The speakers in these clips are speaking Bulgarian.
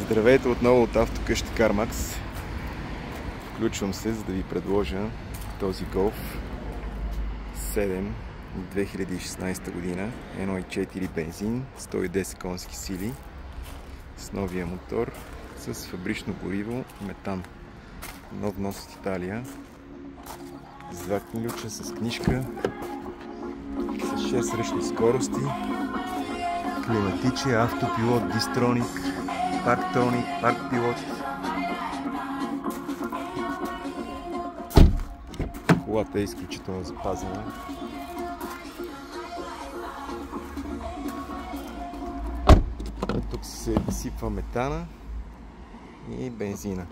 Здравейте отново от автокъща CarMax. Включвам се, за да ви предложа този Golf 7 от 2016 година. 1.4 бензин, 110 конски сили, с новия мотор, с фабрично гориво метан. Нов внос от Италия. С 2 ключа, с книжка, с 6 ръчни скорости, климатиче, автопилот, дистроник, парктроник, паркпилот. Колата е изключително запазена. Тук се изсипва метана и бензина.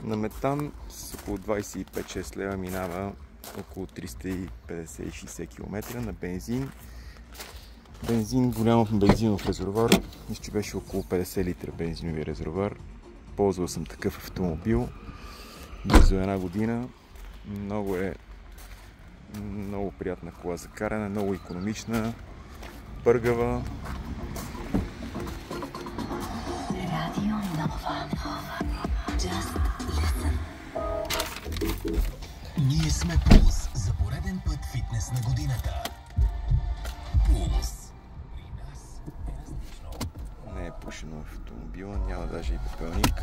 На метан с около 25-6 лева минава около 350-60 км. На бензин, голям бензинов резервоар, мисля, че беше около 50 литра бензинови резервоар. Ползвал съм такъв автомобил близо една година. Много приятна кола за каране, много икономична, пъргава. Ние сме Пулс. За пореден път фитнес на годината. Пулс. При нас е различно. Не е пушено в автомобила, няма даже и пепелник.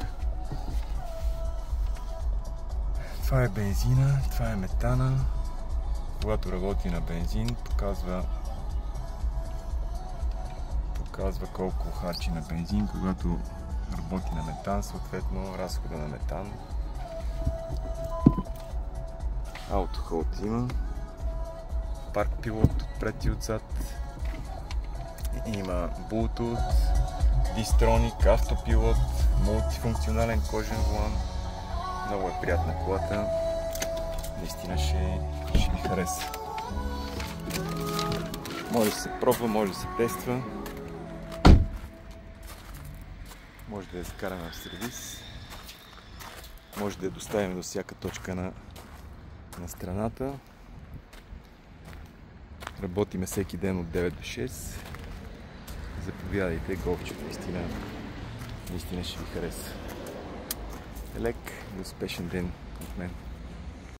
Това е бензина, това е метана. Когато работи на бензин, показва колко харчи на бензин. Когато работи на метан, съответно разхода на метан. Autohold има, паркпилот отпред и отзад, има Bluetooth, дистроник, автопилот, мултифункционален кожен волан. Много е приятна колата, наистина ще ви хареса. Може да се пробва, може да се тества, може да я скараме в сервис, може да я доставим до всяка точка на страната. Работиме всеки ден от 9 до 6. Заповядайте, голфчето наистина ще ви хареса. Лек и успешен ден от мен.